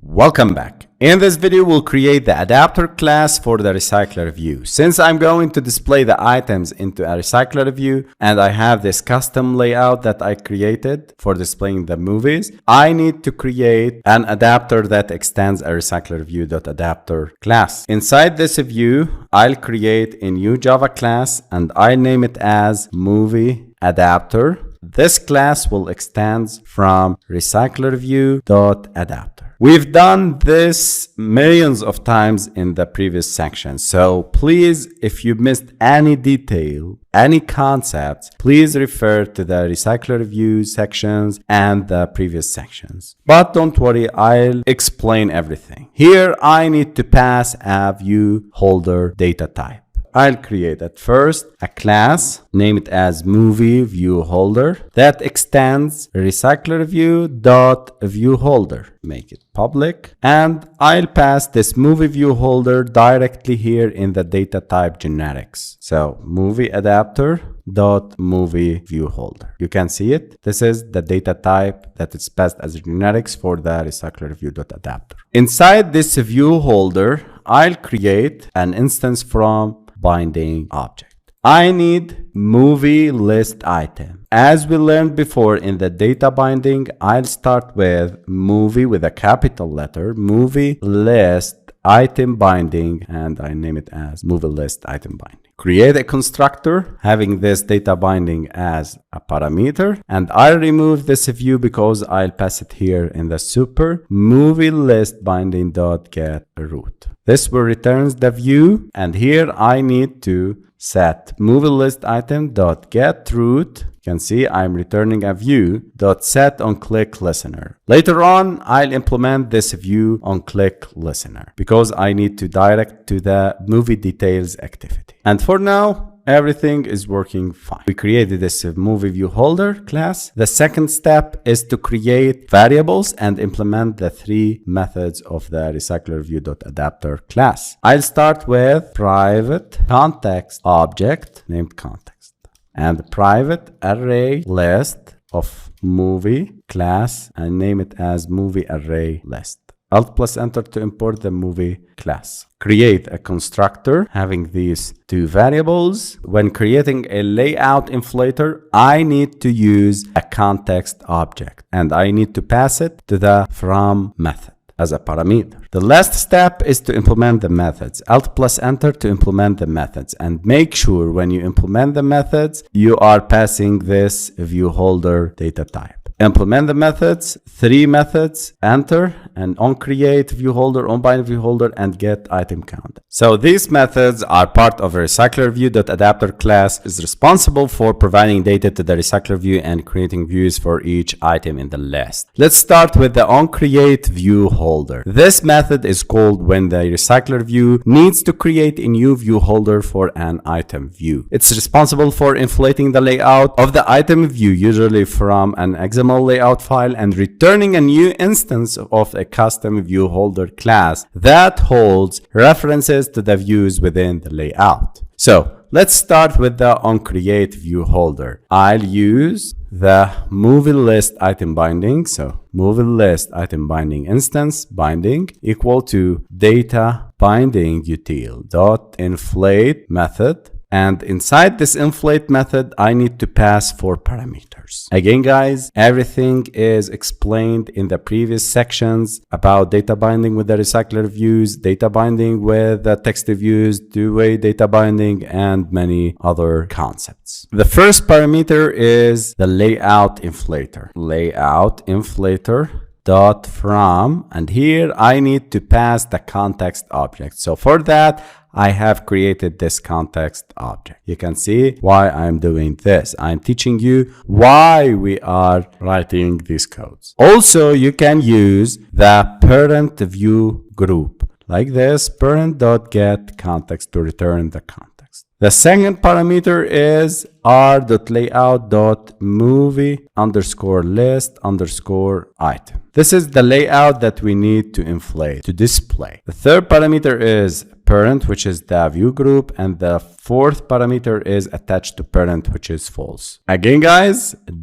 Welcome back. In this video, we'll create the adapter class for the recycler view. Since I'm going to display the items into a recycler view and I have this custom layout that I created for displaying the movies, I need to create an adapter that extends a RecyclerView.adapter class. Inside this view, I'll create a new Java class and I name it as movie adapter. This class will extend from RecyclerView.adapter. We've done this millions of times in the previous section. So please, if you missed any detail, any concepts, please refer to the RecyclerView sections and the previous sections. But don't worry, I'll explain everything. Here, I need to pass a view holder data type. I'll create at first a class, name it as movie view holder that extends RecyclerView.viewHolder. Make it public, and I'll pass this movie view holder directly here in the data type generics. So movie adapter dot movie view holder. You can see it. This is the data type that is passed as generics for the RecyclerView.adapter. Inside this view holder, I'll create an instance from binding object. I need movie list item. As we learned before in the data binding, I'll start with movie with a capital letter, movie list item binding, and I name it as movie list item binding. Create a constructor having this data binding as a parameter, and I'll remove this view because I'll pass it here in the super movie list binding dot get root. This will returns the view, and here I need to set movie list item dot get root. You can see I'm returning a view dot set on click listener. Later on, I'll implement this view on click listener because I need to direct to the movie details activity. And for now, everything is working fine. We created this movie view holder class. The second step is to create variables and implement the three methods of the RecyclerView.adapter class. I'll start with private context object named context and private array list of movie class and name it as movie array list. Alt plus enter to import the movie class. Create a constructor having these two variables. When creating a layout inflator, I need to use a context object and I need to pass it to the from method as a parameter. The last step is to implement the methods. Alt plus enter to implement the methods, and make sure when you implement the methods, you are passing this view holder data type. Implement the methods, three methods, enter, and on create view holder, on bind view holder, and get item count. So these methods are part of a RecyclerView.adapter class is responsible for providing data to the recycler view and creating views for each item in the list. Let's start with the on create view holder. This method is called when the recycler view needs to create a new view holder for an item view. It's responsible for inflating the layout of the item view, usually from an XML layout file, and returning a new instance of a custom view holder class that holds references to the views within the layout. So let's start with the onCreate view holder. I'll use the movie list item binding. So movie list item binding instance binding equal to data binding util dot inflate method. And inside this inflate method, I need to pass 4 parameters. Again, guys, everything is explained in the previous sections about data binding with the recycler views, data binding with the text views, two-way data binding, and many other concepts. The first parameter is the layout inflator. Layout inflator dot from, and here I need to pass the context object. So for that, I have created this context object. You can see why I'm doing this. I'm teaching you why we are writing these codes. Also, you can use the parent view group like this, parent.get context to return the context. The second parameter is r.layout.movie_list_item. This is the layout that we need to inflate, to display. The third parameter is parent, which is the view group, and the fourth parameter is attached to parent, which is false. Again, guys,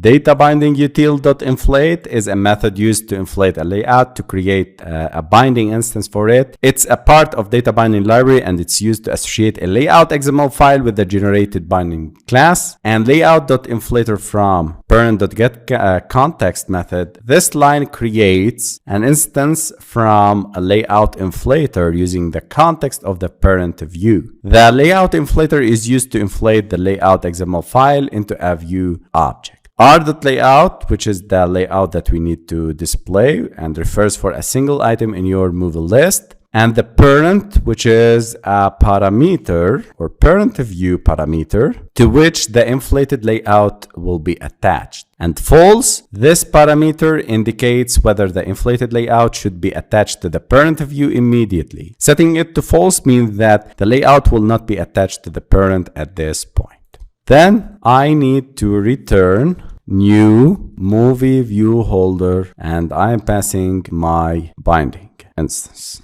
data binding util.inflate is a method used to inflate a layout to create a binding instance for it. It's a part of data binding library, and it's used to associate a layout XML file with the generated binding class. And layout.inflater from parent.getContext method. This line creates an instance from a layout inflator using the context of the parent view. The layout inflator is used to inflate the layout XML file into a view object. R.layout, which is the layout that we need to display and refers for a single item in your movie list. And the parent, which is a parameter or parent view parameter to which the inflated layout will be attached. And false, this parameter indicates whether the inflated layout should be attached to the parent view immediately. Setting it to false means that the layout will not be attached to the parent at this point. Then I need to return new movie view holder, and I am passing my binding instance.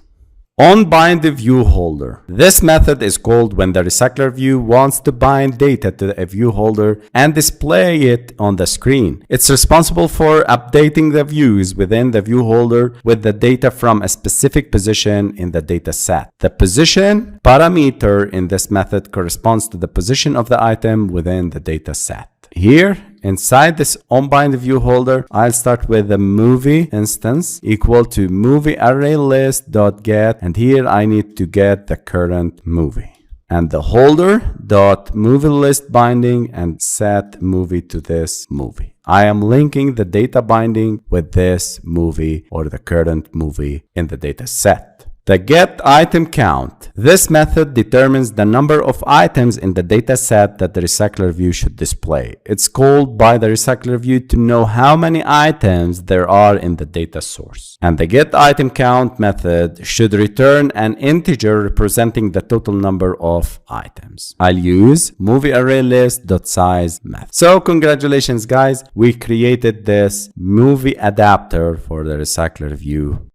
On bind the view holder. This method is called when the recycler view wants to bind data to a view holder and display it on the screen. It's responsible for updating the views within the view holder with the data from a specific position in the data set. The position parameter in this method corresponds to the position of the item within the data set. Here, inside this onBind view holder, I'll start with the movie instance equal to movie array list.get, and here I need to get the current movie. And the holder dot movie list binding and set movie to this movie. I am linking the data binding with this movie or the current movie in the data set. The get item count. This method determines the number of items in the data set that the recycler view should display. It's called by the recycler view to know how many items there are in the data source. And the get item count method should return an integer representing the total number of items. I'll use movie array list.size method. So congratulations, guys. We created this movie adapter for the recycler view